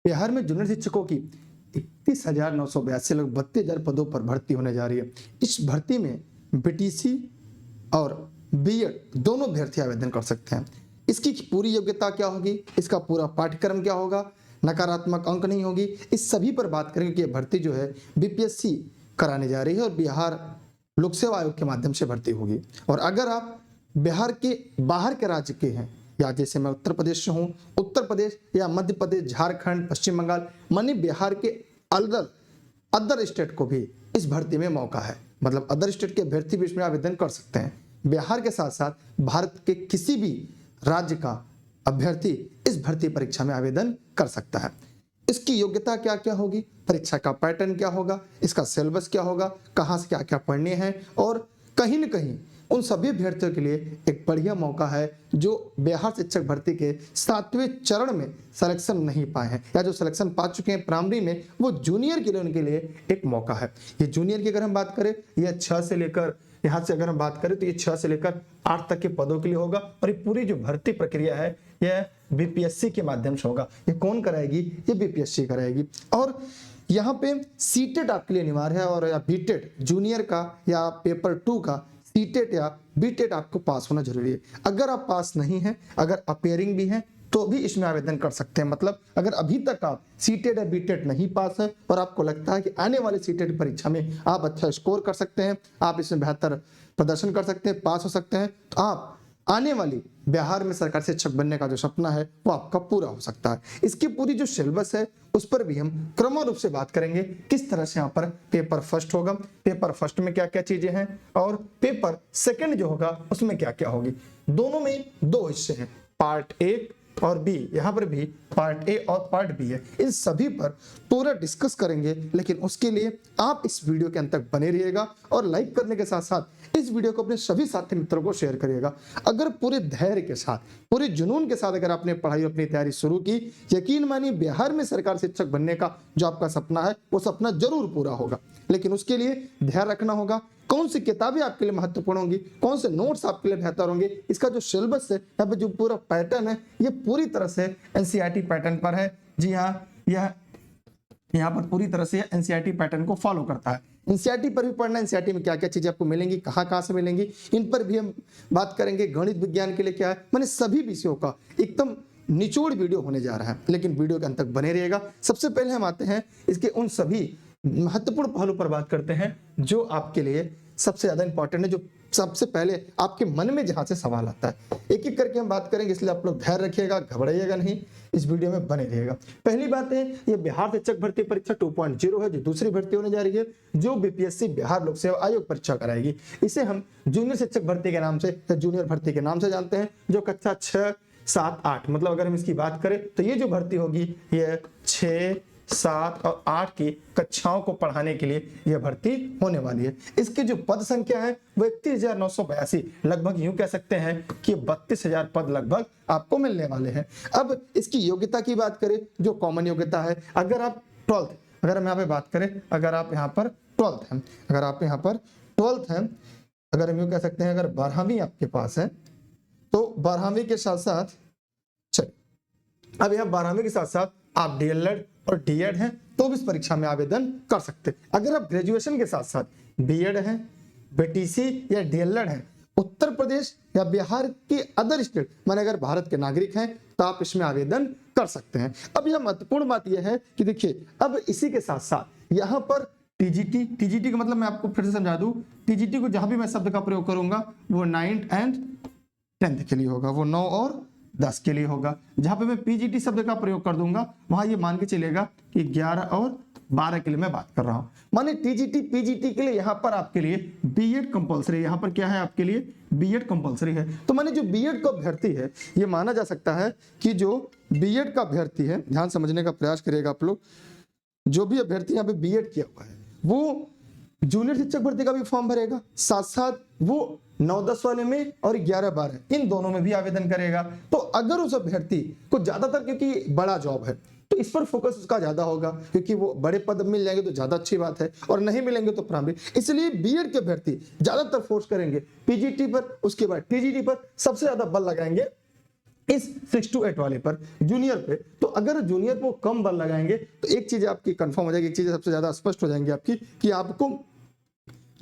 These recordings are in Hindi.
बिहार में जूनियर शिक्षकों की 31,982 लगभग 32,000 पदों पर भर्ती होने जा रही है। इस भर्ती में बीटीसी और बीएड दोनों अभ्यर्थी आवेदन कर सकते हैं। इसकी पूरी योग्यता क्या होगी, इसका पूरा पाठ्यक्रम क्या होगा, नकारात्मक अंक नहीं होगी, इस सभी पर बात करेंगे कि यह भर्ती जो है बीपीएससी कराने जा रही है और बिहार लोक सेवा आयोग के माध्यम से भर्ती होगी। और अगर आप बिहार के बाहर के राज्य के हैं, या जैसे मैं उत्तर प्रदेश से हूँ, उत्तर प्रदेश या मध्य प्रदेश, झारखंड, पश्चिम बंगाल, मानी बिहार के अदर स्टेट को भी इस भर्ती में मौका है। मतलब अदर स्टेट के अभ्यर्थी भी इसमें आवेदन कर सकते हैं। बिहार के साथ साथ भारत के किसी भी राज्य का अभ्यर्थी इस भर्ती परीक्षा में आवेदन कर सकता है। इसकी योग्यता क्या क्या होगी, परीक्षा का पैटर्न क्या होगा, इसका सिलेबस क्या होगा, कहाँ से क्या क्या पढ़ने हैं, और कहीं न कहीं उन सभी अभ्यर्थियों के लिए एक बढ़िया मौका है जो बिहार शिक्षक भर्ती के 7वें चरण में सिलेक्शन नहीं पाए हैं या जो सिलेक्शन पा चुके हैं प्राइमरी में, वो जूनियर के लिए उनके लिए एक मौका है। ये जूनियर की अगर हम बात करें, यह 6 से लेकर यहाँ से अगर हम बात करें तो ये 6 से लेकर 8 तक के पदों के लिए होगा। और ये पूरी जो भर्ती प्रक्रिया है यह बीपीएससी के माध्यम से होगा। ये कौन कराएगी, ये बीपीएससी कराएगी। और यहाँ पे सीटेट आपके लिए अनिवार्य है, और या बीटेट जूनियर का या पेपर 2 का सीटेट या बीटेट आपको पास होना जरूरी है। अगर आप पास नहीं है, अगर अपेयरिंग भी है, तो भी इसमें आवेदन कर सकते हैं। मतलब अगर अभी तक आप सीटेट या बीटेट नहीं पास है और आपको लगता है कि आने वाली सीटेट परीक्षा में आप अच्छा स्कोर कर सकते हैं, आप इसमें बेहतर प्रदर्शन कर सकते हैं, पास हो सकते हैं, तो आप आने वाली बिहार में सरकारी शिक्षक बनने का जो सपना है वो आपका पूरा हो सकता है। इसकी पूरी जो सिलेबस है उस पर भी हम क्रम रूप से बात करेंगे, किस तरह से यहाँ पर पेपर फर्स्ट होगा, पेपर फर्स्ट में क्या क्या चीजें हैं, और पेपर सेकंड जो होगा उसमें क्या क्या होगी। दोनों में 2 हिस्से हैं, पार्ट ए और बी। यहाँ पर भी पार्ट ए और पार्ट बी है। इन सभी पर पूरा डिस्कस करेंगे, लेकिन उसके लिए आप इस वीडियो के अंत तक बने रहिएगा और लाइक करने के साथ साथ इस वीडियो को अपने सभी साथी मित्रों को शेयर करिएगा। अगर पूरे धैर्य के साथ, पूरे जुनून के साथ अगर आपने पढ़ाई अपनी तैयारी शुरू की, यकीन मानिए बिहार में सरकारी शिक्षक बनने का जो आपका सपना है वो सपना जरूर पूरा होगा। लेकिन उसके लिए ध्यान रखना होगा कौन सी किताबें आपके लिए महत्वपूर्ण होंगी, कौन से नोट्स आपके लिए बेहतर होंगे, इसका जो सिलेबस है, यहाँ पे जो पूरा पैटर्न है ये पूरी तरह से एनसीईआरटी पैटर्न पर है। जी हाँ, यह यहाँ पर पूरी तरह से एनसीईआरटी पैटर्न को फॉलो करता है। एनसीईआरटी पर भी पढ़ना, एनसीईआरटी में क्या क्या चीजें आपको मिलेंगी, कहाँ से मिलेंगी, इन पर भी हम बात करेंगे। गणित विज्ञान के लिए क्या है, मैंने सभी विषयों का एकदम निचोड़ वीडियो होने जा रहा है, लेकिन वीडियो के अंत तक बने रहिएगा। सबसे पहले हम आते हैं इसके उन सभी महत्वपूर्ण पहलू पर बात करते हैं जो आपके लिए सबसे ज्यादा इंपॉर्टेंट है, जो सबसे पहले आपके मन में जहां से सवाल आता है। एक एक करके हम बात करेंगे, इसलिए आप लोग धैर्य रखिएगा, घबराइएगा नहीं, इस वीडियो में बने रहिएगा। पहली बात है, ये बिहार शिक्षक भर्ती परीक्षा 2.0 है, जो दूसरी भर्ती होने जा रही है, जो बीपीएससी बिहार लोक सेवा आयोग परीक्षा कराएगी। इसे हम जूनियर शिक्षक भर्ती के नाम से या जूनियर भर्ती के नाम से जानते हैं, जो कक्षा 6, 7, 8, मतलब अगर हम इसकी बात करें तो ये जो भर्ती होगी ये 6, 7 और 8 की कक्षाओं को पढ़ाने के लिए यह भर्ती होने वाली है। इसकी जो पद संख्या है वो 31,982, लगभग यूं कह सकते हैं कि 32,000 पद लगभग आपको मिलने वाले हैं। अब इसकी योग्यता की बात करें, जो कॉमन योग्यता है, अगर आप 12th, अगर हम यहाँ पे बात करें, अगर आप यहाँ पर 12th हैं, अगर आप यहाँ पर 12th हैं, अगर हम यूं कह सकते हैं अगर 12वीं आपके पास है तो 12वीं के साथ साथ, चलिए अब यहाँ 12वीं के साथ साथ आप डीएलएड और डीएड हैं तो भी इस परीक्षा में आवेदन कर सकते हैं। अगर आप ग्रेजुएशन के साथ साथ बीएड हैं, बीटीसी या डीएलएड हैं, उत्तर प्रदेश या बिहार के अदर स्टेट, माने अगर भारत के नागरिक हैं तो आप इसमें आवेदन कर सकते हैं। अब यह महत्वपूर्ण बात यह है कि देखिए, अब इसी के साथ साथ यहाँ पर टीजीटी का मतलब मैं आपको फिर से समझा दूं, टीजीटी को जहां भी मैं शब्द का प्रयोग करूंगा वो 9th एंड 10th के लिए होगा, वो 9 और 10 के लिए होगा। जहां पे मैं पीजीटी शब्द का प्रयोग कर दूंगा वहां ये मान के चलेगा कि 11 और 12 के लिए मैं बात कर रहा हूं। माने टीजीटी पीजीटी के लिए यहाँ पर आपके लिए बीएड कंपलसरी, यहाँ पर क्या है आपके लिए बीएड कंपलसरी है। तो माने जो बीएड का अभ्यर्थी है, ये माना जा सकता है कि जो बीएड का अभ्यर्थी है, ध्यान समझने का प्रयास करिएगा आप लोग, जो भी अभ्यर्थी यहाँ पे बीएड किया हुआ है वो जूनियर शिक्षक भर्ती का भी फॉर्म भरेगा, साथ साथ वो 9-10 वाले में और 11-12 इन दोनों में भी आवेदन करेगा। तो अगर उस अभ्यर्थी को ज्यादातर, क्योंकि बड़ा जॉब है तो इस पर फोकस उसका ज्यादा होगा, क्योंकि वो बड़े पद मिल जाएंगे तो ज्यादा अच्छी बात है, और नहीं मिलेंगे तो प्रारंभिक, इसलिए बीएड के अभ्यर्थी ज्यादातर फोर्स करेंगे पीजीटी पर, उसके बाद टीजीटी पर सबसे ज्यादा बल लगाएंगे इस 6 to 8 वाले पर जूनियर पे। तो अगर जूनियर को कम बल लगाएंगे तो एक चीज आपकी कंफर्म हो जाएगी, एक चीज सबसे ज्यादा स्पष्ट हो जाएंगी आपकी कि आपको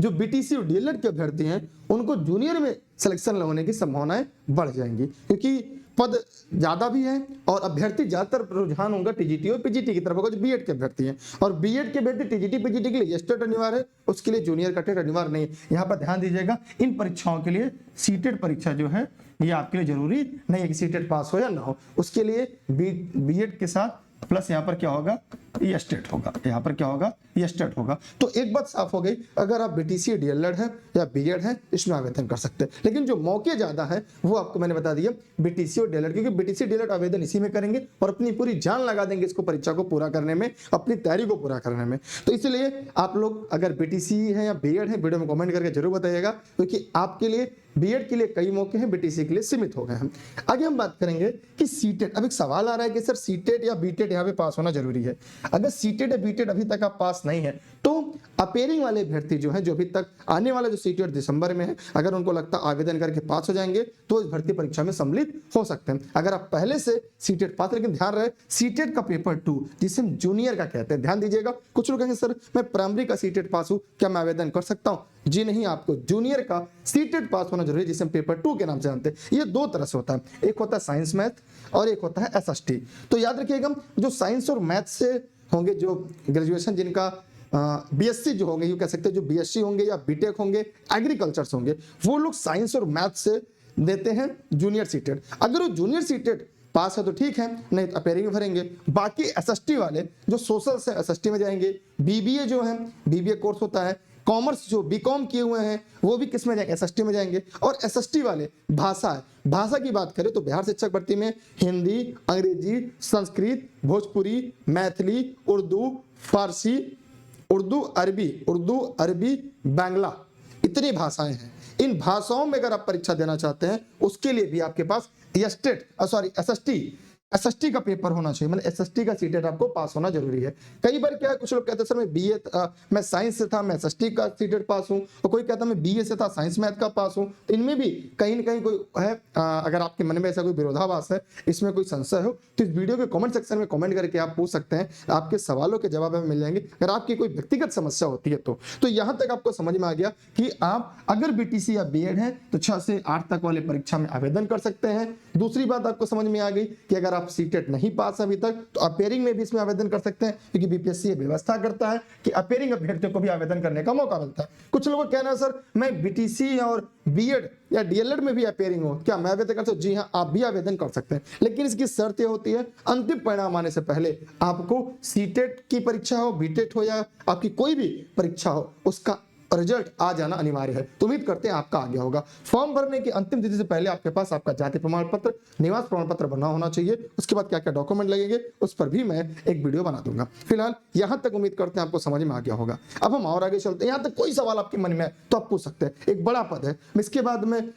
जो बीटीसी और डीएलएड के अभ्यर्थी हैं उनको जूनियर में सिलेक्शन होने की संभावनाएं बढ़ जाएंगी, क्योंकि पद ज्यादा भी है और अभ्यर्थी ज्यादातर रुझान होगा टीजीटी और पीजीटी की तरफ होगा, जो बीएड के अभ्यर्थी हैं। और बीएड के अभ्यर्थी टीजीटी पीजीटी के लिए टेट अनिवार्य है, उसके लिए जूनियर का टेट अनिवार्य नहीं है। यहाँ पर ध्यान दीजिएगा, इन परीक्षाओं के लिए सीटेट परीक्षा जो है ये आपके लिए जरूरी नहीं है कि सीटेट पास हो या ना हो, उसके लिए बीएड के साथ प्लस यहाँ पर क्या होगा, ये स्टेट होगा, यहाँ पर क्या होगा, ये स्टेट होगा। तो एक बात साफ हो गई, अगर आप बीटीसी डीएलएड है या बीएड है इसमें आवेदन कर सकते हैं, लेकिन जो मौके ज्यादा है वो आपको मैंने बता दिया बीटीसी और डीएलएड, क्योंकि बीटीसी डीएलएड आवेदन इसी में करेंगे और अपनी पूरी जान लगा देंगे इसको परीक्षा को पूरा करने में, अपनी तैयारी को पूरा करने में। तो इसलिए आप लोग अगर बीटीसी है या बीएड है वीडियो में कमेंट करके जरूर बताइएगा, क्योंकि आपके लिए बीएड के लिए कई मौके हैं, बीटीसी के लिए सीमित हो गए हैं। आगे हम बात करेंगे कि सीटेट। अब एक सवाल आ रहा है कि सर सीटेट या बीटेट यहाँ पे पास होना जरूरी है। अगर सीटेट या बीटेट अभी तक आप पास नहीं है तो अपेयरिंग वाले अभ्यर्थी जो हैं, जो अभी तक आने वाला जो सीटेट दिसंबर में है, अगर उनको लगता आवेदन करके पास हो जाएंगे तो इस भर्ती परीक्षा में सम्मिलित हो सकते हैं। अगर आप पहले से सीटेट पास, लेकिन ध्यान रहे सीटेट का पेपर 2 जिसे हम जूनियर का कहते हैं, ध्यान दीजिएगा। कुछ लोग कहेंगे सर मैं प्राइमरी का सीटेट पास हूं, क्या मैं आवेदन कर सकता हूं? जी नहीं, आपको जूनियर का सीटेट पास होना जरूरी है, जिसे हम पेपर 2 के नाम से जानते हैं। ये दो तरह से होता है, एक होता है साइंस मैथ और एक होता है एसएसटी। तो याद रखिएगा, जो साइंस और मैथ से होंगे, जो ग्रेजुएशन जिनका बीएससी जो होंगे, ये कह सकते हैं जो बीएससी होंगे या बीटेक होंगे, एग्रीकल्चर से होंगे, वो लोग साइंस और मैथ से देते हैं जूनियर सीटेट। अगर वो जूनियर सीटेट पास है तो ठीक है, नहीं तो अपेयरिंग में भरेंगे। बाकी एसएसटी वाले जो सोशल से एसएसटी में जाएंगे, बीबीए जो है बीबीए कोर्स होता है, कॉमर्स जो बीकॉम किए हुए हैं वो भी किस में जाएंगे, एसएसटी में जाएंगे। और एसएसटी वाले भाषा है, भाषा की बात करें तो बिहार शिक्षक भर्ती में हिंदी, अंग्रेजी, संस्कृत, भोजपुरी, मैथिली, उर्दू, फारसी, उर्दू अरबी, बांग्ला, इतनी भाषाएं हैं। इन भाषाओं में अगर आप परीक्षा देना चाहते हैं उसके लिए भी आपके पास एसएसटी का पेपर होना चाहिए, मतलब एसएसटी का सीटेट आपको पास होना जरूरी है। कई बार क्या है, कुछ लोग कहते हैं सर मैं साइंस से था, मैं एसएसटी का सीटेट पास हूं, और कोई कहता है मैं बीए से था, साइंस मैथ का पास हूं। इनमें भी कहीं ना कहीं कोई है, अगर आपके मन में ऐसा कोई विरोधाभास है, इसमें कोई संशय हो, तो इस वीडियो के कमेंट सेक्शन में कमेंट करके आप पूछ सकते हैं, आपके सवालों के जवाब हमें मिल जाएंगे। अगर आपकी कोई व्यक्तिगत समस्या होती है तो यहाँ तक आपको समझ में आ गया कि आप अगर बीटीसी या बीएड है तो 6 से 8 तक वाले परीक्षा में आवेदन कर सकते हैं। दूसरी बात आपको समझ में आ गई कि अगर आप सीटेट नहीं पास अभी तक तो अपेयरिंग में भी इसमें आवेदन कर सकते हैं, क्योंकि बीपीएससी ये व्यवस्था करता है कि अपेयरिंग अभ्यर्थियों को भी आवेदन करने का मौका मिलता है। कुछ लोगों का कहना है सर मैं बीटीसी और बीएड या डीएलएड में भी अपेयरिंग हो, क्या मैं आवेदन कर सकता हूं? जी हाँ, आप भी आवेदन कर सकते हैं, लेकिन इसकी शर्त यह होती है अंतिम परिणाम आने से पहले आपको सीटेट की परीक्षा हो, बीटेट हो या आपकी कोई भी परीक्षा हो, उसका रिजल्ट आ जाना अनिवार्य है। तो उम्मीद करते हैं आपका आ गया होगा। फॉर्म भरने की अंतिम तिथि से पहले आपके पास आपका जाति प्रमाण पत्र, निवास प्रमाण पत्र बना होना चाहिए। उसके बाद क्या क्या डॉक्यूमेंट लगेंगे उस पर भी मैं एक वीडियो बना दूंगा। फिलहाल यहां तक उम्मीद करते हैं आपको समझ में आ गया होगा। अब हम और आगे चलते हैं। यहां तक कोई सवाल आपके मन में है तो आप पूछ सकते हैं। एक बड़ा पद है, इसके बाद में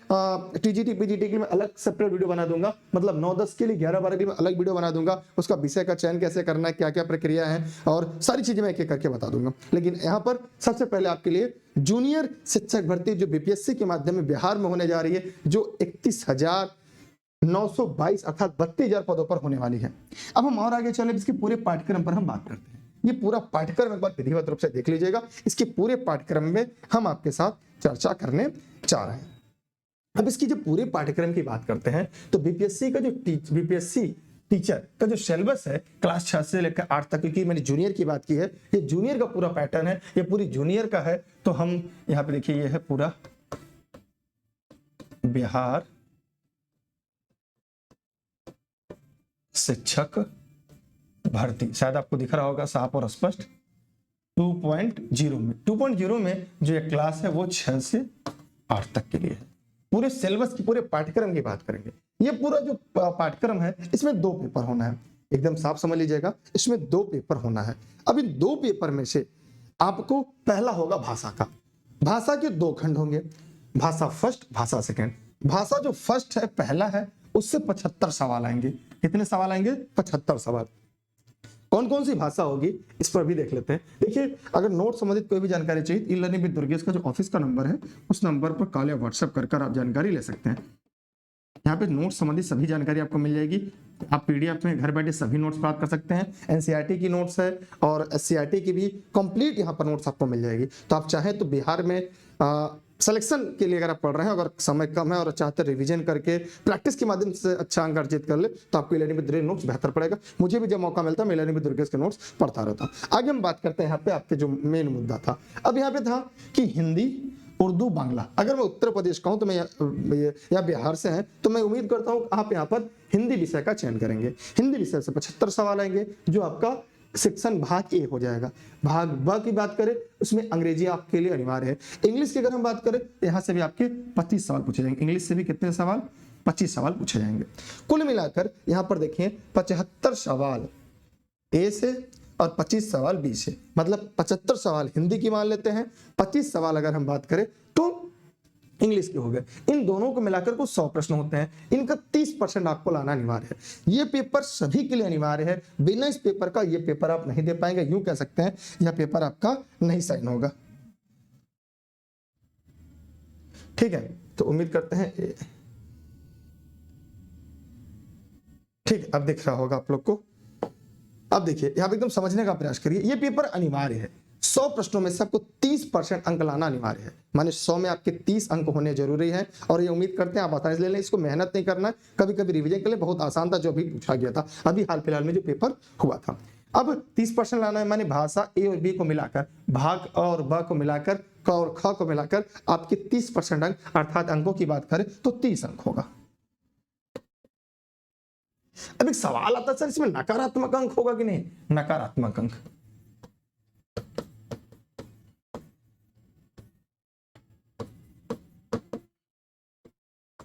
टीजीटी पीजीटी के लिए मैं अलग सेपरेट वीडियो बना दूंगा, मतलब 9-10 के लिए, 11-12 के लिए मैं अलग वीडियो बना दूंगा। उसका विषय का चयन कैसे करना है, क्या क्या प्रक्रिया है, और सारी चीजें मैं एक एक करके बता दूंगा। लेकिन यहाँ पर सबसे पहले आपके लिए जूनियर शिक्षक भर्ती जो बीपीएससी के माध्यम में बिहार में होने जा रही है, जो 31,922 अर्थात 32,000 पदों पर होने वाली है। अब हम और आगे चले, इसके पूरे पाठ्यक्रम पर हम बात करते हैं। ये पूरा पाठ्यक्रम एक बार विधिवत रूप से देख लीजिएगा। इसके पूरे पाठ्यक्रम में हम आपके साथ चर्चा करने जा रहे हैं। अब इसकी जो पूरे पाठ्यक्रम की बात करते हैं तो बीपीएससी का जो बीपीएससी टीचर का जो सिलेबस है क्लास 6 से लेकर 8 तक, क्योंकि मैंने जूनियर की बात की है, ये जूनियर का पूरा पैटर्न है, ये पूरी जूनियर का है। तो हम यहाँ पे देखिए, ये है पूरा बिहार शिक्षक भर्ती, शायद आपको दिख रहा होगा साफ और स्पष्ट। 2.0 में जो ये क्लास है वो 6 से 8 तक के लिए है। पूरे सिलेबस की, पूरे पाठ्यक्रम की बात करेंगे। ये पूरा जो पाठ्यक्रम है इसमें 2 पेपर होना है, एकदम साफ समझ लीजिएगा, इसमें 2 पेपर होना है। अब इन 2 पेपर में से आपको पहला होगा भाषा का। भाषा के 2 खंड होंगे, भाषा फर्स्ट, भाषा सेकंड। भाषा जो फर्स्ट है, पहला है, उससे 75 सवाल आएंगे। कितने सवाल आएंगे? 75 सवाल। कौन कौन सी भाषा होगी इस पर भी देख लेते हैं। देखिए, अगर नोट संबंधित कोई भी जानकारी चाहिए, ई लर्निंग विद दुर्गेश का जो ऑफिस का नंबर है उस नंबर पर कॉल या व्हाट्सएप कर आप जानकारी ले सकते हैं। यहाँ पे नोट्स संबंधी सभी जानकारी आपको मिल जाएगी। आप पीडीएफ में घर बैठे सभी नोट्स प्राप्त कर सकते हैं। एनसीईआरटी की नोट्स है और एससीईआरटी की भी कंप्लीट यहाँ पर नोट्स आपको मिल जाएगी। तो आप चाहें तो बिहार में सिलेक्शन के लिए अगर आप पढ़ रहे हैं, अगर समय कम है और चाहते हैं रिवीजन करके प्रैक्टिस के माध्यम से अच्छा अंक अर्जित कर ले, तो आपको इलेनी विद नोट्स बेहतर पड़ेगा। मुझे भी जब मौका मिलता है मैं इलेनी विद के नोट्स पढ़ता रहता हूँ। आगे हम बात करते हैं यहाँ पे आपके जो मेन मुद्दा था। अब यहाँ पे था कि हिंदी, उर्दू, बांग्ला। अगर मैं उत्तर प्रदेश का हूं तो मैं या बिहार से हैं तो मैं उम्मीद करता हूं आप यहाँ पर हिंदी विषय का चयन करेंगे। हिंदी विषय से 75 सवाल आएंगे, जो आपका सेक्शन भाग ए हो जाएगा। भाग ब की बात करें उसमें अंग्रेजी आपके लिए अनिवार्य है। इंग्लिश की अगर हम बात करें तो यहाँ से भी आपके 25 सवाल पूछे जाएंगे। इंग्लिश से भी कितने सवाल? 25 सवाल पूछे जाएंगे। कुल मिलाकर यहाँ पर देखिए 75 सवाल ए से और 25 सवाल बी से, मतलब 75 सवाल हिंदी की मान लेते हैं, 25 सवाल अगर हम बात करें तो इंग्लिश के हो गए। इन दोनों को मिलाकर कुछ 100 प्रश्न होते हैं। इनका 30% आपको लाना अनिवार्य है। ये पेपर सभी के लिए अनिवार्य है। बिना इस पेपर का ये पेपर आप नहीं दे पाएंगे। यूं कह सकते हैं यह पेपर आपका नहीं साइन होगा। ठीक है, तो उम्मीद करते हैं ठीक, अब दिख रहा होगा आप लोग को। अब देखिए यहाँ पे एकदम समझने का प्रयास करिए। ये पेपर अनिवार्य है। 100 प्रश्नों में से आपको 30% अंक लाना अनिवार्य है। माने 100 में आपके 30 अंक होने जरूरी है। और ये उम्मीद करते हैं आप आसानी से ले लें। इसको मेहनत नहीं करना है, कभी कभी रिवीजन के लिए बहुत आसान था जो अभी पूछा गया था, अभी हाल फिलहाल में जो पेपर हुआ था। अब 30% लाना है, माने भाषा ए और बी को मिलाकर, भाग और ब को मिलाकर, क और ख को मिलाकर आपके 30% अंक, अर्थात अंकों की बात करें तो 30 अंक होगा। अब एक सवाल आता है सर इसमें नकारात्मक अंक होगा कि नहीं? नकारात्मक अंक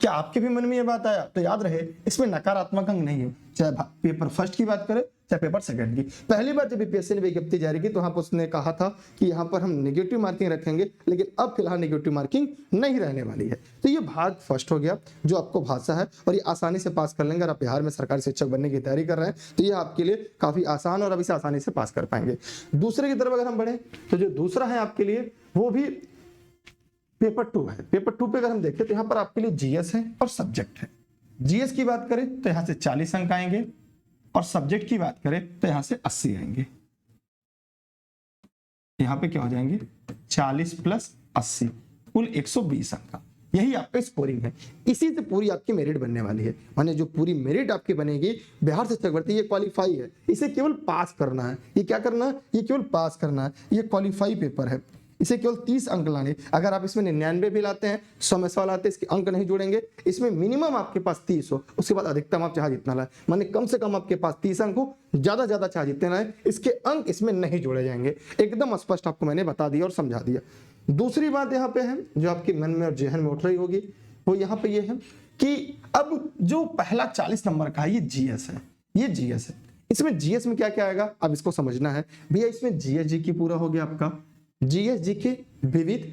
क्या आपके भी मन में ये बात आया? तो याद रहे इसमें नकारात्मक अंक नहीं है। चाहे पेपर फर्स्ट की बात करें चाहे पेपर सेकंड की। पहली बार जब बीपीएससी ने विज्ञप्ति जारी की तो वहां पर उसने कहा था कि यहाँ पर हम नेगेटिव मार्किंग रखेंगे, लेकिन अब फिलहाल नेगेटिव मार्किंग नहीं रहने वाली है। तो ये भाग फर्स्ट हो गया जो आपको भाषा है, और ये आसानी से पास कर लेंगे। अगर आप बिहार में सरकारी शिक्षक बनने की तैयारी कर रहे हैं तो ये आपके लिए काफी आसान और अब इसे आसानी से पास कर पाएंगे। दूसरे की तरफ अगर हम बढ़े तो जो दूसरा है आपके लिए वो भी पेपर 2 है। पेपर 2 पे अगर हम देखें तो यहाँ पर आपके लिए जीएस है और सब्जेक्ट है। जीएस की बात करें तो यहाँ से 40 अंक आएंगे और सब्जेक्ट की बात करें तो यहाँ से 80 आएंगे। यहाँ पे क्या हो जाएंगे? 40 प्लस 80 कुल 120 अंक का यही आपका स्कोरिंग है। इसी से पूरी आपकी मेरिट बनने वाली है। माने जो पूरी मेरिट आपकी बनेगी बिहार शिक्षक भर्ती, ये क्वालिफाई है। इसे केवल पास करना है। ये क्या करना है? ये केवल पास करना है। ये क्वालिफाई पेपर है। इसे केवल 30 अंक लाने। अगर आप इसमें 99 भी लाते हैं, 100 में सवाल आते हैं, इसके अंक नहीं जुड़ेंगे। इसमें मिनिमम आपके पास 30 हो, उसके बाद अधिकतम आप चाहे जितना लाए। माने कम से कम आपके पास 30 अंक हो, ज्यादा चाहे जितने लाए, इसके अंक इसमें नहीं जोड़े जाएंगे। एकदम स्पष्ट आपको मैंने बता दिया और समझा दिया। दूसरी बात यहाँ पे है जो आपके मन में और जेहन में उठ रही होगी, वो यहाँ पे ये है कि अब जो पहला 40 नंबर का है ये जीएस है। ये जीएस है। इसमें जीएस में क्या क्या आएगा अब इसको समझना है भैया। इसमें जीएस की पूरा हो गया आपका, जीएस के विविध,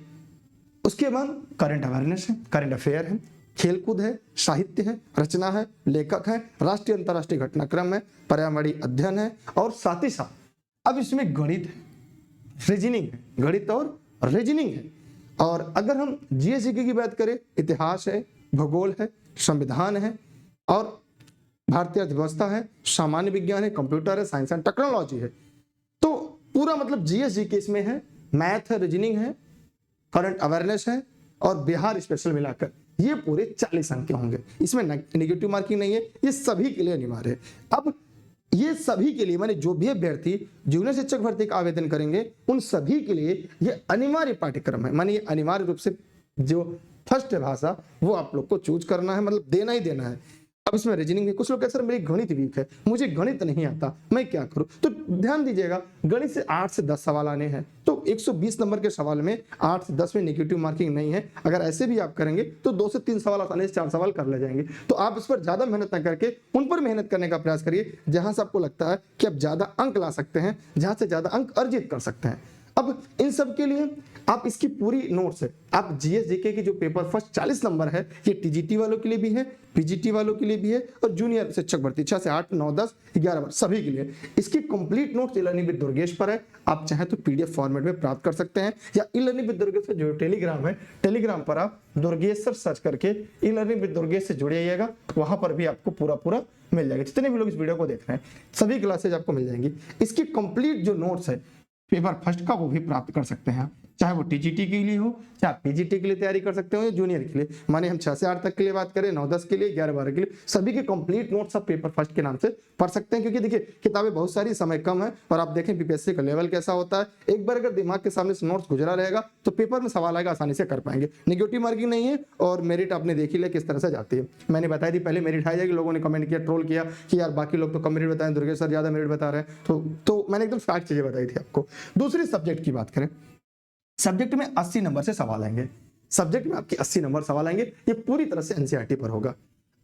उसके बाद करंट अवेयरनेस है, करंट अफेयर है, खेलकूद है, साहित्य है, रचना है, लेखक है, राष्ट्रीय अंतरराष्ट्रीय घटनाक्रम है, पर्यावरणीय अध्ययन है, और साथ ही साथ अब इसमें गणित है, रीजनिंग है, गणित और रीजनिंग है। और अगर हम जीएस की बात करें, इतिहास है, भूगोल है, संविधान है, और भारतीय अर्थव्यवस्था है, सामान्य विज्ञान है, कंप्यूटर है, साइंस एंड टेक्नोलॉजी है। तो पूरा मतलब जीएस के इसमें है, मैथ है, रीजनिंग है, करंट अवेयरनेस है और बिहार स्पेशल मिलाकर ये पूरे 40 अंक के होंगे। इसमें नेगेटिव मार्किंग नहीं है। ये सभी के लिए अनिवार्य है। अब ये सभी के लिए माने जो भी अभ्यर्थी जूनियर शिक्षक भर्ती का आवेदन करेंगे उन सभी के लिए ये अनिवार्य पाठ्यक्रम है। माने ये अनिवार्य रूप से जो फर्स्ट है भाषा वो आप लोग को चूज करना है, मतलब देना ही देना है। अब इसमें रीजनिंग है। कुछ लोग कहते हैं सर मेरी गणित वीक है, मुझे गणित नहीं आता, मैं क्या करूं? तो ध्यान दीजिएगा, गणित से 8 से 10 सवाल आने हैं। तो 120 नंबर के सवाल में 8 से 10 में नेगेटिव मार्किंग नहीं है। अगर ऐसे भी आप करेंगे तो 2 से 3 सवाल आसानी से 4 सवाल कर ले जाएंगे। तो आप इस पर ज्यादा मेहनत न करके उन पर मेहनत करने का प्रयास करिए जहां से आपको लगता है कि आप ज्यादा अंक ला सकते हैं, जहां से ज्यादा अंक अर्जित कर सकते हैं। अब इन सब के लिए आप इसकी पूरी नोट्स है, आप जीएस जीके की जो पेपर फर्स्ट 40 नंबर है, ये टीजीटी वालों के लिए भी है, पीजीटी वालों के लिए भी है, और जूनियर शिक्षक भर्ती 6 से 8, 9, 10, 11 बार सभी के लिए इसकी complete notes e learning with Durgesh पर है। आप चाहे तो पीडीएफ फॉर्मेट में प्राप्त कर सकते हैं, या ई लर्निंग विद दुर्गेश का जो टेलीग्राम है, टेलीग्राम पर आप दुर्गेश सर सर्च करके ई लर्निंग विद दुर्गेश से जुड़िएगा, वहां पर भी आपको पूरा मिल जाएगा। जितने भी लोग इस वीडियो को देख रहे हैं सभी क्लासेज आपको मिल जाएंगी। इसकी कंप्लीट जो नोट्स है पेपर फर्स्ट का वो भी प्राप्त कर सकते हैं, चाहे वो टीजीटी के लिए हो, चाहे पीजीटी के लिए तैयारी कर सकते हो, या जूनियर के लिए, माने हम 6 से 8 तक के लिए बात करें, 9, 10 के लिए, 11, 12 के लिए, सभी के कंप्लीट नोट्स आप पेपर फर्स्ट के नाम से पढ़ सकते हैं। क्योंकि देखिए किताबें बहुत सारी, समय कम है, और आप देखें बीपीएससी का लेवल कैसा होता है, एक बार अगर दिमाग के सामने से नोट्स गुजरा रहेगा तो पेपर में सवाल आएगा, आसानी से कर पाएंगे। नेगेटिव मार्किंग नहीं है, और मेरिट आपने देख ही लिया किस तरह से जाती है। मैंने बताई थी पहले मेरिट आई जाएगी, लोगों ने कमेंट किया, ट्रोल किया कि यार बाकी लोग तो कम मेरिट बताएं, दुर्गेश सर ज्यादा मेरिट बता रहे हैं, तो मैंने एकदम फैक्ट चीजें बताई थी आपको। दूसरी सब्जेक्ट की बात करें, सब्जेक्ट में 80 नंबर से सवाल आएंगे, सब्जेक्ट में आपके 80 नंबर सवाल आएंगे, ये पूरी तरह से एनसीईआरटी पर होगा।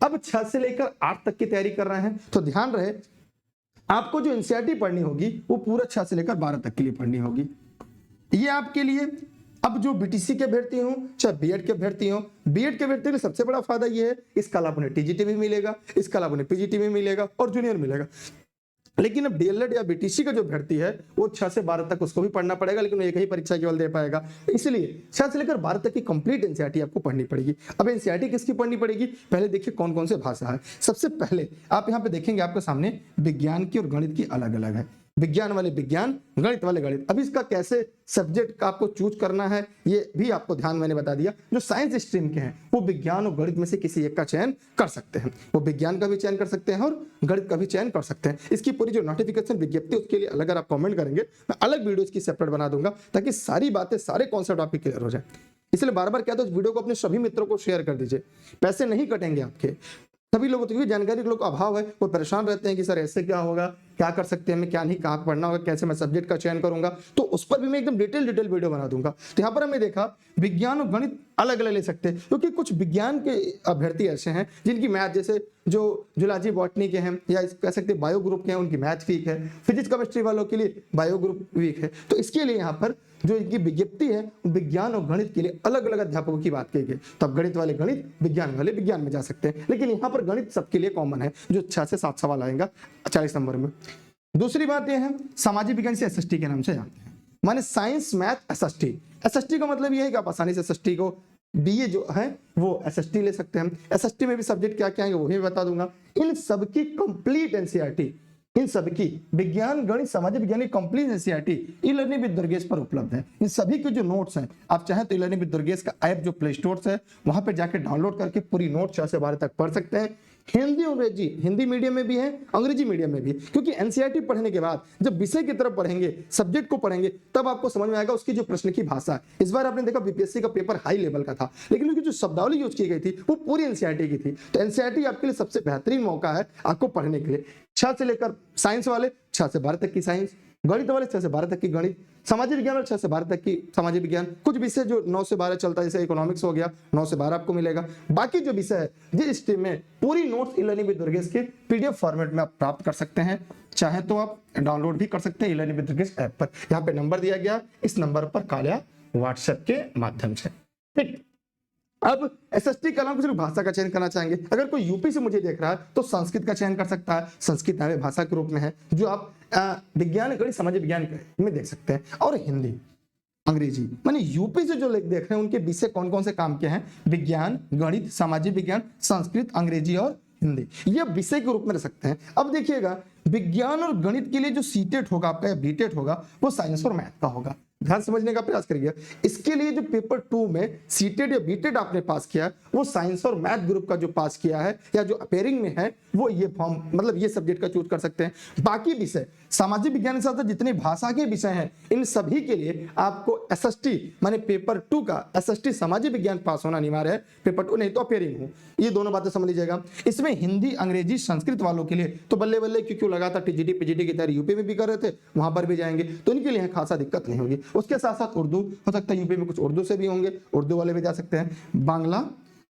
अब 6 से लेकर 8 तक की तैयारी कर रहे हैं तो ध्यान रहे आपको जो एनसीईआरटी पढ़नी होगी वो पूरा 6 से लेकर 12 तक के लिए पढ़नी होगी। ये आपके लिए, अब जो बीटीसी के अभ्यर्थी हो चाहे बीएड के अभ्यर्थी हो, बीएड के अभ्यर्थी के सबसे बड़ा फायदा ये है, इसका लाभ उन्हें टीजीटी में मिलेगा, इसका लाभ उन्हें पीजीटी में मिलेगा और जूनियर मिलेगा। लेकिन अब डीएलएड या बीटीसी का जो अभ्यर्थी है वो 6 से 12 तक उसको भी पढ़ना पड़ेगा, लेकिन एक ही परीक्षा केवल दे पाएगा, इसलिए 6 से लेकर 12 तक की कंप्लीट एनसीईआरटी आपको पढ़नी पड़ेगी। अब एनसीईआरटी किसकी पढ़नी पड़ेगी, पहले देखिए कौन कौन से भाषा है। सबसे पहले आप यहाँ पे देखेंगे आपके सामने विज्ञान की और गणित की अलग अलग है, विज्ञान वाले विज्ञान, गणित वाले गणित। अब इसका कैसे सब्जेक्ट का आपको चूज करना है ये भी आपको ध्यान मैंने बता दिया। जो साइंस स्ट्रीम के हैं वो विज्ञान और गणित में से किसी एक का चयन कर सकते हैं, वो विज्ञान का भी चयन कर सकते हैं और गणित का भी चयन कर सकते हैं। इसकी पूरी जो नोटिफिकेशन विज्ञप्ति उसके लिए अगर आप कमेंट करेंगे मैं अलग वीडियो की सेपरेट बना दूंगा, ताकि सारी बातें सारे कॉन्सेप्ट आपके क्लियर हो जाए। इसलिए बार बार कहता हूं इस वीडियो को अपने सभी मित्रों को शेयर कर दीजिए, पैसे नहीं कटेंगे आपके। सभी लोगों को जानकारी के लोग का अभाव है, वो परेशान रहते हैं कि सर ऐसे क्या होगा, क्या कर सकते हैं, मैं क्या नहीं, कहाँ पढ़ना होगा, कैसे मैं सब्जेक्ट का चयन करूंगा, तो उस पर भी मैं एकदम डिटेल वीडियो बना दूंगा। तो यहाँ पर हमने देखा विज्ञान और गणित अलग अलग ले सकते हैं, क्योंकि कुछ विज्ञान के अभ्यर्थी ऐसे हैं जिनकी मैथ, जैसे जो जुलॉजी बॉटनी के हैं या कह सकते हैं बायो ग्रुप के हैं, उनकी मैथ वीक है। फिजिक्स केमिस्ट्री वालों के लिए बायो ग्रुप वीक है। तो इसके लिए यहाँ पर जो इनकी विज्ञप्ति है विज्ञान और गणित के लिए अलग अलग अध्यापकों की बात की गई। तब गणित वाले गणित, विज्ञान वाले विज्ञान में जा सकते हैं, लेकिन यहाँ पर गणित सबके लिए कॉमन है, जो 6 से 7 सवाल आएगा 40 नंबर में। दूसरी बात यह है सामाजिक विज्ञान से एसएसटी के नाम से जानते हैं, माने साइंस मैथ एसएसटी। एसएसटी का मतलब यह है कि आप आसानी से एसएसटी को बीए जो है वो एसएसटी ले सकते हैं। एसएसटी में भी सब्जेक्ट क्या क्या आएंगे वो भी बता दूंगा। इन सबकी कंप्लीट एनसीईआरटी, इन सबकी विज्ञान गणित सामाजिक विज्ञान की complete NCERT e learning with Durgesh पर उपलब्ध है। इन सभी के जो नोट्स हैं आप चाहें तो ई लर्निंग विद दुर्गेश का ऐप जो प्ले स्टोर से है वहां पे जाके डाउनलोड करके पूरी नोट 6 से 12 तक पढ़ सकते हैं। हिंदी और अंग्रेजी, हिंदी मीडियम में भी है, अंग्रेजी मीडियम में भी, क्योंकि एनसीईआरटी पढ़ने के बाद जब विषय की तरफ पढ़ेंगे, सब्जेक्ट को पढ़ेंगे, तब आपको समझ में आएगा उसकी जो प्रश्न की भाषा है। इस बार आपने देखा बीपीएससी का पेपर हाई लेवल का था, लेकिन उनकी जो शब्दावली यूज की गई थी वो पूरी एनसीईआरटी की थी। तो एनसीईआरटी आपके लिए सबसे बेहतरीन मौका है आपको पढ़ने के लिए। 6 से लेकर साइंस वाले 6 से 12 तक की साइंस, गणित वाले 6 से 12 तक की गणित, सामाजिक विज्ञान वाले 6 से 12 तक की सामाजिक विज्ञान। कुछ विषय जो 9 से 12 चलता है, जैसे इकोनॉमिक्स हो गया, 9 से 12 आपको मिलेगा। बाकी जो विषय है जिस स्ट्रीम में पूरी notes e learning with Durgesh के पीडीएफ फॉर्मेट में आप प्राप्त कर सकते हैं। चाहे तो आप डाउनलोड भी कर सकते हैं e learning with Durgesh app पर। यहाँ पे नंबर दिया गया, इस नंबर पर कॉल या व्हाट्सएप के माध्यम से। ठीक, अब एसएसटी के अलावा सिर्फ भाषा का चयन करना चाहेंगे, अगर कोई यूपी से मुझे देख रहा है तो संस्कृत का चयन कर सकता है। संस्कृत नामी भाषा के रूप में है जो आप विज्ञान गणित सामाजिक विज्ञान में देख सकते हैं। और हिंदी, अंग्रेजी, माने यूपी से जो लोग देख रहे हैं उनके विषय कौन कौन से काम के हैं, विज्ञान, गणित, सामाजिक विज्ञान, संस्कृत, अंग्रेजी और हिंदी, ये विषय के रूप में रख सकते हैं। अब देखिएगा विज्ञान और गणित के लिए जो सीटेट होगा आपका या बीटेट होगा वो साइंस और मैथ का होगा। ध्यान समझने का प्रयास करिए। इसके लिए जो पेपर 2 में सीटेट या बीटेट आपने पास किया वो साइंस और मैथ ग्रुप का जो पास किया है या जो अपेयरिंग में है वो ये फॉर्म मतलब ये सब्जेक्ट का चूज कर सकते हैं। बाकी विषय सामाजिक विज्ञान के साथ जितने भाषा के विषय हैं इन सभी के लिए आपको एसएसटी माने पेपर 2 का एसएसटी सामाजिक विज्ञान पास होना अनिवार्य है। पेपर 2 नहीं तो अपेयरिंग हो, ये दोनों बातें समझ लीजिएगा। इसमें हिंदी, अंग्रेजी, संस्कृत वालों के लिए तो बल्ले बल्ले, क्योंकि लगातार टीजीटी पीजीटी की तैयारी यूपी में भी कर रहे थे, वहां पर भी जाएंगे तो इनके लिए खासा दिक्कत नहीं होगी। उसके साथ साथ उर्दू हो सकता है, यूपी में कुछ उर्दू से भी होंगे, उर्दू वाले भी जा सकते हैं। बांग्ला,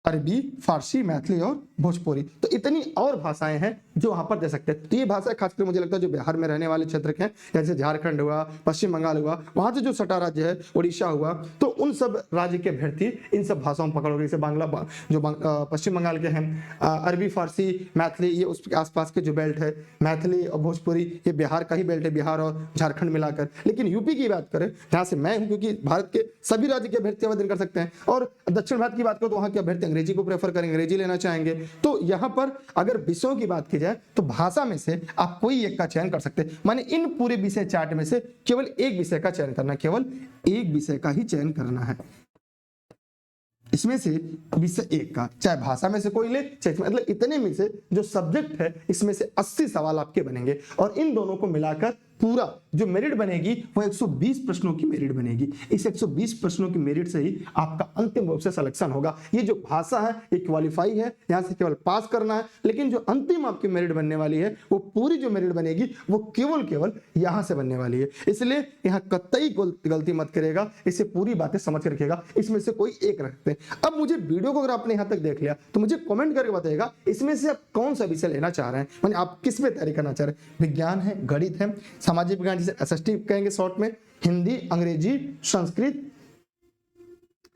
अरबी, फारसी, मैथिली और भोजपुरी। तो इतनी और भाषाएं हैं जो वहां पर दे सकते हैं। तो ये भाषा खासकर मुझे लगता है जो बिहार में रहने वाले क्षेत्र के हैं, जैसे झारखंड हुआ, पश्चिम बंगाल हुआ, वहां से जो सटा राज्य है, उड़ीसा हुआ, तो उन सब राज्य के अभ्यर्थी इन सब भाषाओं में पकड़ोगे। जैसे पश्चिम बंगाल के हैं, अरबी, फारसी, मैथिली, ये उसके आसपास के जो बेल्ट है, मैथिली और भोजपुरी ये बिहार का ही बेल्ट है, बिहार और झारखंड मिलाकर। लेकिन यूपी की बात करें, जहां से मैं हूं, क्योंकि भारत के सभी राज्य के अभ्यर्थी आवेदन कर सकते हैं, और दक्षिण भारत की बात करें तो वहां के अभ्यर्थी अंग्रेजी को प्रेफर करेंगे, अंग्रेजी लेना चाहेंगे। तो यहां पर अगर विषयों की बात की जाए तो भाषा में से आप कोई एक का चयन कर सकते हैं। माने इन पूरे विषय चार्ट में से केवल एक विषय का चयन करना, केवल एक विषय का ही चयन करना है। इसमें से विषय एक का, चाहे भाषा में से कोई ले, चाहे मतलब इतने में से जो सब्जेक्ट है इसमें से 80 सवाल आपके बनेंगे, और इन दोनों को मिलाकर पूरा जो मेरिट बनेगी वो 120 प्रश्नों की मेरिट बनेगी। इस 120 प्रश्नों की मेरिट से ही आपका अंतिम रूप से सिलेक्शन होगा। ये जो भाषा है ये क्वालिफाई है, यहां से केवल पास करना है, लेकिन जो अंतिम आपकी मेरिट बनने वाली है वो पूरी जो मेरिट बनेगी वो केवल यहां से बनने वाली है। इसलिए यहां कतई गलती मत करेगा, इसे पूरी बातें समझ कर रखिएगा, इसमें से कोई एक रखते हैं। अब मुझे वीडियो को अगर आपने यहां तक देख लिया तो मुझे कमेंट करके बताइएगा इसमें से आप कौन सा विषय लेना चाह रहे हैं, माने आप किस में तैयारी करना चाह रहे हैं। विज्ञान है, गणित है, सामाजिक विज्ञान जिसे एसएसटी कहेंगे शॉर्ट में, हिंदी, अंग्रेजी, संस्कृत,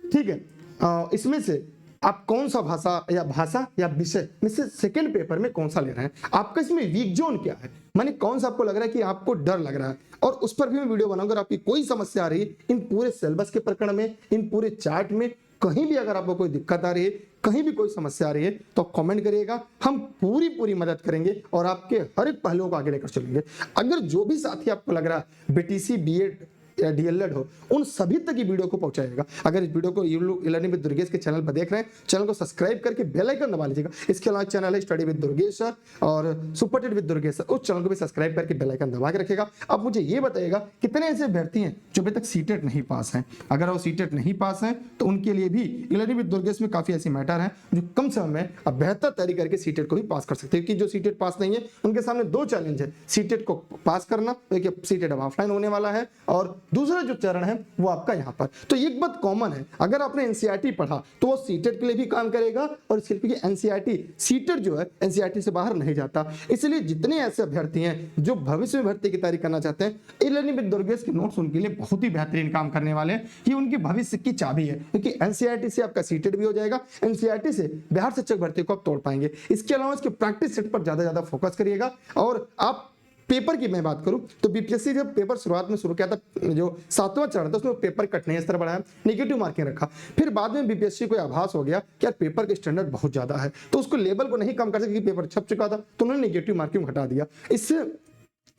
ठीक है। इसमें से आप कौन सा भाषा या विषय में से सेकंड पेपर में कौन सा ले रहे हैं, आपका इसमें वीक जोन क्या है, माने कौन सा आपको लग रहा है कि आपको डर लग रहा है, और उस पर भी मैं वीडियो बनाऊंगा। अगर आपकी कोई समस्या आ रही है इन पूरे सिलेबस के प्रकरण में, इन पूरे चार्ट में, कहीं भी अगर आपको कोई दिक्कत आ रही है, कहीं भी कोई समस्या आ रही है तो कमेंट करिएगा, हम पूरी मदद करेंगे और आपके हर एक पहलुओं को आगे लेकर चलेंगे। अगर जो भी साथी आपको लग रहा है बीटीसी, बीएड या डीएलएड हो, उन सभी तक ये वीडियो को पहुंचाएगा। अगर इस वीडियो को लर्निंग विद दुर्गेश के चैनल पर देख रहे हैं, चैनल को सब्सक्राइब करके बेल आइकन दबा लीजिएगा। इसके अलावा चैनल है स्टडी विद दुर्गेश सर और super TET with Durgesh sir, उस चैनल को भी सब्सक्राइब करके बेल आइकन दबा के रखिएगा। अब मुझे ये बताइएगा कितने ऐसे अभ्यर्थी हैं जो अभी तक सीटेट नहीं पास हैं। अगर वो सीटेट नहीं पास हैं तो उनके लिए भी लर्निंग विद दुर्गेश में काफी ऐसी मैटर है जो कम समय में अब बेहतर तैयारी करके सीटेट को भी पास कर सकते हैं। क्योंकि जो सीटेट पास नहीं है उनके सामने दो चैलेंज है, सीटेट को पास करना, सीटेट अब ऑफलाइन होने वाला है, और दूसरा जो चरण है वो आपका यहां पर। तो एक बात कॉमन है, अगर आपने एनसीईआरटी पढ़ा तो वो सीटेट के लिए भी काम करेगा, और सिर्फ एनसीईआरटी सीटेट जो है एनसीईआरटी से बाहर नहीं जाता। इसलिए जितने ऐसे अभ्यर्थी हैं जो भविष्य में भर्ती की तैयारी करना चाहते हैं, ई लर्निंग विद दुर्गेश के नोट्स उनके लिए बहुत ही बेहतरीन काम करने वाले हैं। ये उनकी भविष्य की चाबी है, क्योंकि एनसीईआरटी से आपका सीटेट भी हो जाएगा, एनसीईआरटी से बिहार शिक्षक भर्ती को आप तोड़ पाएंगे। इसके अलावा इसके प्रैक्टिस सेट पर ज्यादा फोकस करिएगा। और आप पेपर की मैं बात करूं तो बीपीएससी जब पेपर शुरुआत में शुरू किया था, जो 7वां चरण था उसमें पेपर कटने स्तर बढ़ाया, नेगेटिव मार्किंग रखा। फिर बाद में बीपीएससी को आभास हो गया कि यार पेपर के स्टैंडर्ड बहुत ज्यादा है, तो उसको लेवल को नहीं कम कर सके, पेपर छप चुका था, तो उन्होंने नेगेटिव मार्किंग हटा दिया। इससे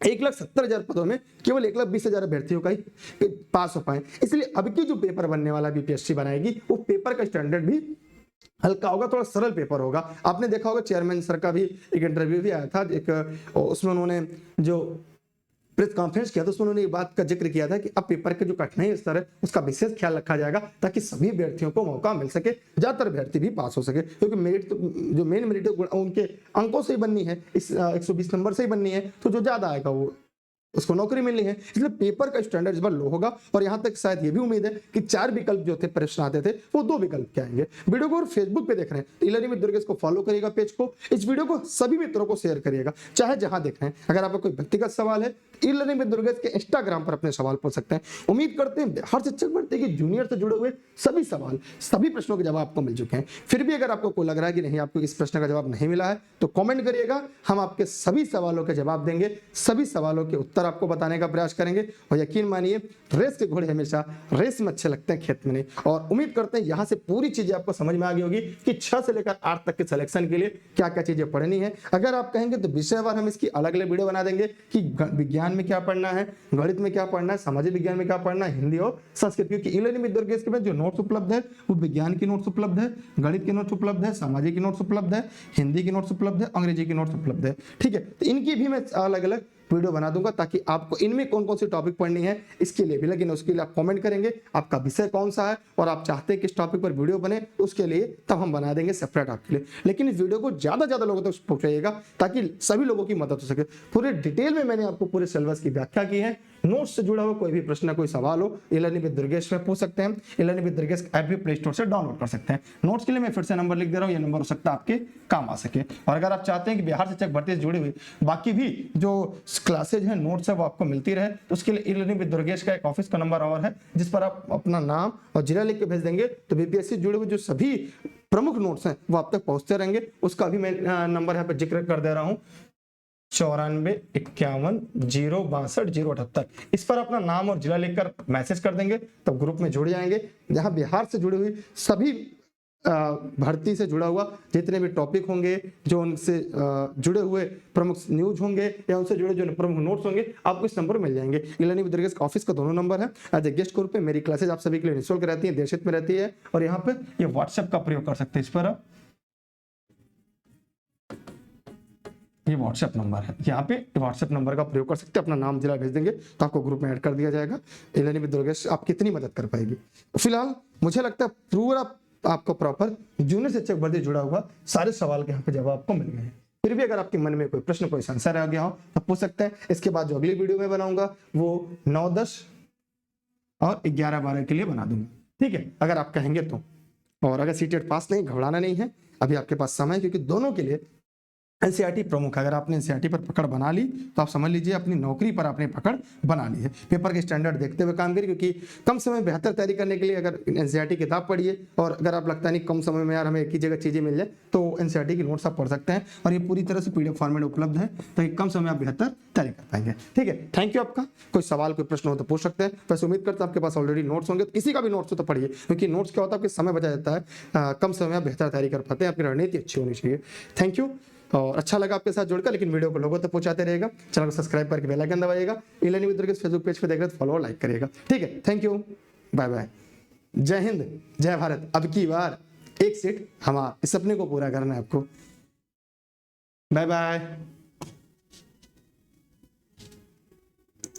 1,70,000 पदों में केवल 1,20,000 अभ्यर्थियों का ही पास हो पाए। इसलिए अब की जो पेपर बनने वाला बीपीएससी बनाएगी वो पेपर का स्टैंडर्ड भी हल्का होगा, थोड़ा सरल पेपर होगा। आपने देखा होगा चेयरमैन सर का भी एक इंटरव्यू भी आया था, एक उसमें उन्होंने जो प्रेस कॉन्फ्रेंस किया था उसमें उन्होंने एक बात का जिक्र किया था कि अब पेपर के जो कठिनाई स्तर है उसका विशेष ख्याल रखा जाएगा, ताकि सभी अभ्यर्थियों को मौका मिल सके, ज्यादातर अभ्यर्थी भी पास हो सके। क्योंकि मेरिट तो जो मेन मेरिट उनके अंकों से ही बननी है, इस 120 नंबर से ही बननी है, तो जो ज्यादा आएगा वो उसको नौकरी मिलनी है। इसलिए पेपर का स्टैंडर्ड इस बार लो होगा, और यहां तक शायद ये भी उम्मीद है कि 4 विकल्प जो थे प्रश्न आते थे वो 2 विकल्प के आएंगे। वीडियो को फेसबुक पे देख रहे हैं तो ई लर्निंग विद दुर्गेश को फॉलो करिएगा, पेज को, इस वीडियो को सभी मित्रों को शेयर करिएगा, चाहे जहां देख रहे हैं। अगर आपका कोई व्यक्तिगत सवाल है ई लर्निंग विद दुर्गेश के इंस्टाग्राम पर अपने सवाल पूछ सकते हैं। उम्मीद करते हैं हर शिक्षक भर्ती की जूनियर से जुड़े हुए सभी सवाल, सभी प्रश्नों के जवाब आपको मिल चुके हैं। फिर भी अगर आपको कोई लग रहा है कि नहीं आपको इस प्रश्न का जवाब नहीं मिला है तो कमेंट करिएगा, हम आपके सभी सवालों के जवाब देंगे, सभी सवालों के उत्तर आपको बताने का प्रयास करेंगे। और यकीन मानिए रेस के घोड़े हमेशा रेस में अच्छे लगते हैं, खेत में नहीं। और उम्मीद करते हैं यहां से पूरी चीजें आपको समझ में आ गई होगी कि 6 से लेकर 8 तक के सिलेक्शन के लिए क्या क्या चीजें पढ़नी है। अगर आप कहेंगे तो विषयवार हम इसकी अलग अलग वीडियो बना देंगे कि विज्ञान में क्या पढ़ना है, गणित में क्या पढ़ना है, सामाजिक विज्ञान में क्या पढ़ना है, हिंदी और संस्कृत। क्योंकि ई लर्निंग विद दुर्गेश के में जो नोट्स उपलब्ध है वो विज्ञान की नोट्स उपलब्ध है, गणित के नोट्स उपलब्ध है, सामाजिक की नोट्स उपलब्ध है, हिंदी की नोट्स उपलब्ध है, अंग्रेजी की नोट्स उपलब्ध है। ठीक है, तो इनकी भी मैं अलग अलग वीडियो बना दूंगा ताकि आपको इनमें कौन कौन सी टॉपिक पढ़नी है इसके लिए भी, लेकिन उसके लिए आप कमेंट करेंगे आपका विषय कौन सा है और आप चाहते हैं किस टॉपिक पर वीडियो बने, उसके लिए तब हम बना देंगे सेपरेट आपके लिए। लेकिन इस वीडियो को ज्यादा लोगों तक पहुंचाइएगा ताकि सभी लोगों की मदद हो सके। पूरे डिटेल में मैंने आपको पूरे सिलेबस की व्याख्या की है। नोट्स से जुड़ा हुआ कोई भी प्रश्न, कोई सवाल हो, ई-लर्निंग विद दुर्गेश में पूछ सकते हैं। ई-लर्निंग विद दुर्गेश ऐप भी प्ले स्टोर से डाउनलोड कर सकते हैं। नोट्स के लिए मैं फिर से नंबर लिख दे रहा हूं, ये नंबर हो सकता है आपके काम आ सके। और अगर आप चाहते हैं कि बिहार शिक्षक भर्ती से जुड़ी हुई बाकी भी जो क्लासेज हैं, नोट्स है, वो आपको मिलती रहे, तो उसके लिए ई-लर्निंग विद दुर्गेश का एक ऑफिस का नंबर और है जिस पर आप अपना नाम और जिला लिख के भेज देंगे तो बीपीएससी से जुड़े हुए जो सभी प्रमुख नोट्स हैं वो आप तक पहुंचते रहेंगे। उसका भी मैं नंबर यहाँ पे जिक्र कर दे रहा हूँ, 9451 062 078। इस पर अपना नाम और जिला लिखकर मैसेज कर देंगे तब ग्रुप में जुड़ जाएंगे, जहां बिहार से जुड़ी हुई सभी भर्ती से जुड़ा हुआ जितने भी टॉपिक होंगे, जो उनसे जुड़े हुए प्रमुख न्यूज होंगे या उनसे जुड़े जो प्रमुख नोट्स होंगे, आपको इस नंबर पर मिल जाएंगे। ई-लर्निंग विद दुर्गेश का ऑफिस का दोनों नंबर है। एज ए गेस्ट ग्रुप पे मेरी क्लासेज आप सभी के लिए निःशुल्क रहती है, देशित में रहती है। और यहाँ पे ये व्हाट्सएप का प्रयोग कर सकते हैं। इस पर ये व्हाट्सएप नंबर है, यहाँ पे व्हाट्सएप नंबर का प्रयोग कर सकते हैं, अपना नाम जिला भेज देंगे तो आपको ग्रुप में ऐड कर दिया जाएगा। ई-लर्निंग विद दुर्गेश आपकी कितनी मदद कर पाएगी। फिलहाल मुझे लगता है पूरा आपको प्रॉपर जूनियर शिक्षक भर्ती जुड़ा हुआ सारे सवाल के यहाँ पे जवाब आपको मिल गए हैं। फिर भी अगर आपके मन में कोई प्रश्न, कोई संशय रह गया हो तो पूछ सकते हैं। इसके बाद जो अगली वीडियो में बनाऊंगा वो 9, 10 और 11, 12 के लिए बना दूंगा, ठीक है, अगर आप कहेंगे तो। और अगर सीटेट पास नहीं, घबराना नहीं है, अभी आपके पास समय, क्योंकि दोनों के लिए एनसीईआरटी प्रमुख है। अगर आपने एनसीईआरटी पर पकड़ बना ली तो आप समझ लीजिए अपनी नौकरी पर आपने पकड़ बना ली है। पेपर के स्टैंडर्ड देखते हुए काम करिए, क्योंकि कम समय में बेहतर तैयारी करने के लिए अगर एनसीईआरटी किताब पढ़िए, और अगर आप लगता नहीं कम समय में यार हमें एक ही जगह चीजें मिल जाए, तो एनसीईआरटी की नोट्स आप पढ़ सकते हैं और ये पूरी तरह से पीडीएफ फॉर्मेट उपलब्ध है, ताकि कम समय में आप बेहतर तैयारी कर पाएंगे। ठीक है, थैंक यू। आपका कोई सवाल, कोई प्रश्न हो तो पूछ सकते हैं। वैसे उम्मीद करता हूं आपके पास ऑलरेडी नोट्स होंगे, तो किसी का भी नोट्स हो तो पढ़िए, क्योंकि नोट्स क्या होता है, आपके समय बचा जाता है, कम समय में आप बेहतर तैयारी कर पाते हैं, आपकी रणनीति अच्छी होनी चाहिए। Thank you. और अच्छा लगा आपके साथ जुड़कर, लेकिन वीडियो को लोगों तक पहुंचाते रहेगा। चैनल को सब्सक्राइब करके बेल आइकन दबाइएगा। E learning with Durgesh Facebook page पे देख रहे तो फॉलो और लाइक करिएगा। ठीक है, थैंक यू, बाय बाय। जय हिंद, जय भारत। अब की बार एक सीट हमारा, इस सपने को पूरा करना है आपको। Bye bye.